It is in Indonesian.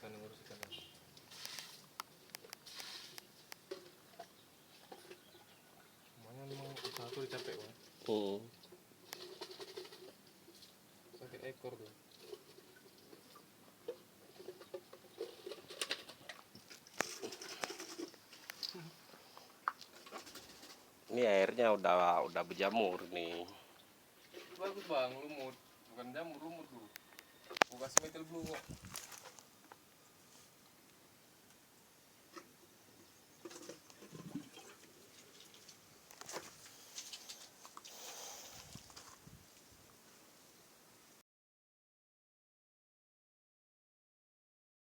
ikan ngurus ikan. Semuanya memang usaha tuh capek Bang. Sakit ekor tuh. Ini airnya udah berjamur nih. Bagus Bang, lumut. Bukan jamur, lumut tuh. Gua kasih metil blue kok.